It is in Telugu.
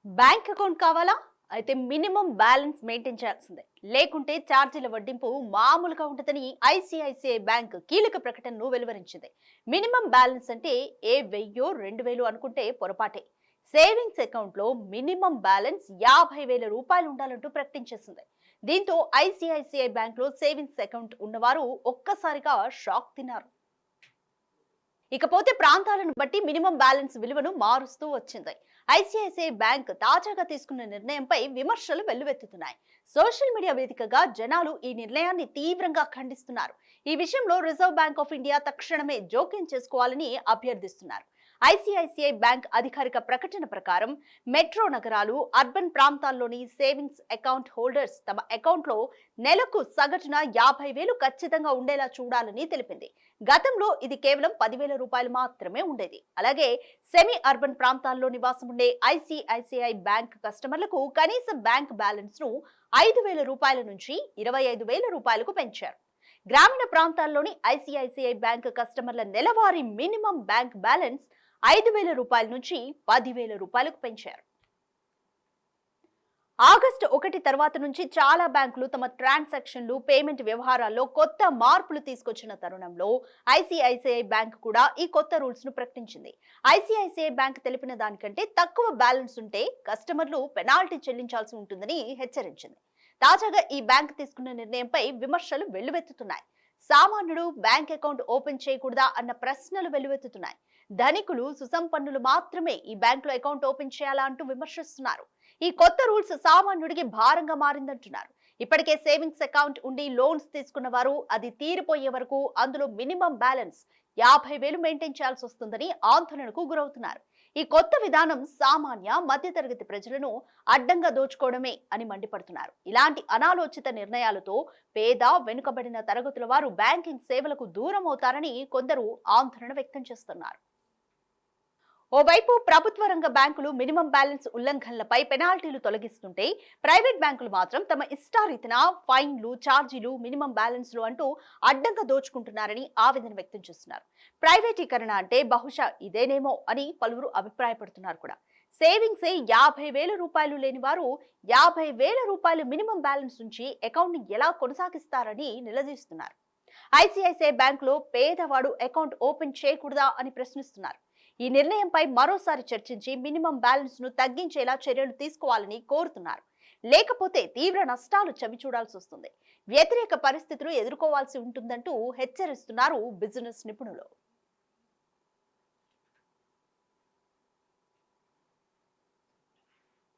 బ్యాంక్ అకౌంట్ కావాలా? అయితే మినిమం బ్యాలెన్స్ మెయింటైన్ చేయాల్సిందే. లేకుంటే ఛార్జీల వడ్డింపు మామూలుగా ఉంటుందని ఐసిఐసిఐ బ్యాంక్ కీలక ప్రకటనను వెలువరించింది. మినిమం బ్యాలెన్స్ అంటే ఏ 1000 2000 అనుకుంటే పొరపాటే. సేవింగ్స్ అకౌంట్ లో మినిమం బ్యాలెన్స్ 50,000 రూపాయలు ఉండాలంటూ ప్రకటించేసింది. దీంతో ఐసిఐసిఐ బ్యాంక్ లో సేవింగ్స్ అకౌంట్ ఉన్నవారు ఒక్కసారిగా షాక్ తిన్నారు. ఇకపోతే ప్రాంతాలను బట్టి మినిమం బ్యాలెన్స్ విలువను మారుస్తూ వచ్చింది. ఐసిఐసిఐ బ్యాంక్ తాజాగా తీసుకున్న నిర్ణయంపై విమర్శలు వెల్లువెత్తుతున్నాయి. సోషల్ మీడియా వేదికగా జనాలు ఈ నిర్ణయాన్ని తీవ్రంగా ఖండిస్తున్నారు. ఈ విషయంలో రిజర్వ్ బ్యాంక్ ఆఫ్ ఇండియా తక్షణమే జోక్యం చేసుకోవాలని అభ్యర్థిస్తున్నారు. ఐసిఐసిఐ బ్యాంక్ అధికారిక ప్రకటన ప్రకారం మెట్రో నగరాలు, అర్బన్ ప్రాంతాల్లోని సేవింగ్స్ అకౌంట్ హోల్డర్స్ తమ అకౌంట్లో నెలకు సగటున 50,000 ఖచ్చితంగా ఉండేలా చూడాలని తెలిపింది. గతంలో ఇది కేవలం 10,000 రూపాయలు మాత్రమే ఉండేది. అలాగే సెమీ అర్బన్ ప్రాంతాల్లో నివాసం ఉండే ఐసిఐసిఐ బ్యాంక్ కస్టమర్లకు కనీస బ్యాంక్ బ్యాలెన్స్ ను 5,000 రూపాయల నుంచి 25,000 రూపాయలకు పెంచారు. గ్రామీణ ప్రాంతాల్లోని ఐసిఐసిఐ బ్యాంక్ కస్టమర్ల నెలవారీ మినిమం బ్యాంక్ బ్యాలెన్స్ 5,000 రూపాయల నుంచి 10,000 రూపాయలకు పెంచారు. ఆగస్టు 1 తర్వాత నుంచి చాలా బ్యాంకులు తమ ట్రాన్సాక్షన్లు, పేమెంట్ వ్యవహారాల్లో కొత్త మార్పులు తీసుకొచ్చిన తరుణంలో ఐసిఐసిఐ బ్యాంక్ కూడా ఈ కొత్త రూల్స్ ను ప్రకటించింది. ఐసిఐసిఐ బ్యాంక్ తెలిపిన దానికంటే తక్కువ బ్యాలెన్స్ ఉంటే కస్టమర్లు పెనాల్టీ చెల్లించాల్సి ఉంటుందని హెచ్చరించింది. తాజాగా ఈ బ్యాంక్ తీసుకున్న నిర్ణయంపై విమర్శలు వెల్లువెత్తుతున్నాయి. సామాన్యుడు బ్యాంక్ అకౌంట్ ఓపెన్ చేయకూడదా అన్న ప్రశ్నలు వెల్లువెత్తుతున్నాయి. ధనికులు, సుసంపన్నులు మాత్రమే ఈ బ్యాంకులో అకౌంట్ ఓపెన్ చేయాలా అంటూ విమర్శిస్తున్నారు. ఈ కొత్త రూల్స్ సామాన్యుడికి భారంగా మారిందంటున్నారు. ఇప్పటికే సేవింగ్స్ అకౌంట్ ఉండి లోన్స్ తీసుకున్న వారు అది తీరిపోయే వరకు అందులో మినిమం బ్యాలెన్స్ 50,000 మెయింటైన్ చేయాల్సి వస్తుందని ఆందోళనకు గురవుతున్నారు. ఈ కొత్త విధానం సామాన్య, మధ్యతరగతి ప్రజలను అడ్డంగా దోచుకోవడమే అని మండిపడుతున్నారు. ఇలాంటి అనాలోచిత నిర్ణయాలతో పేద, వెనుకబడిన తరగతుల వారు బ్యాంకింగ్ సేవలకు దూరం అవుతారని కొందరు ఆందోళన వ్యక్తం చేస్తున్నారు. ఓవైపు ప్రభుత్వ రంగ బ్యాంకులు మినిమం బ్యాలెన్స్ ఉల్లంఘనలపై పెనాల్టీలు తొలగిస్తుంటే, ప్రైవేట్ బ్యాంకులు మాత్రం తమ ఇష్టారీతిన ఫైన్లు, ఛార్జీలు, మినిమం బ్యాలెన్స్లు అంటూ అడ్డంగా దోచుకుంటున్నారని ఆవేదన వ్యక్తం చేస్తున్నారు. ప్రైవేటీకరణ అంటే బహుశా ఇదేనేమో అని పలువురు అభిప్రాయపడుతున్నారు కూడా. సేవింగ్సే 50,000 రూపాయలు లేని వారు 50,000 రూపాయలు మినిమం బ్యాలెన్స్ నుంచి అకౌంట్ ని ఎలా కొనసాగిస్తారని నిలదీస్తున్నారు. ఐసిఐసిఐ బ్యాంకులో పేదవాడు అకౌంట్ ఓపెన్ చేయకూడదా అని ప్రశ్నిస్తున్నారు. ఈ నిర్ణయంపై మరోసారి చర్చించి మినిమం బ్యాలెన్స్ ను తగ్గించేలా చర్యలు తీసుకోవాలని కోరుతున్నారు. లేకపోతే తీవ్ర నష్టాలు చవిచూడాల్సి వస్తుంది. వ్యతిరేక పరిస్థితులు ఎదుర్కోవాల్సి ఉంటుందంటూ హెచ్చరిస్తున్నారు బిజినెస్ నిపుణులు.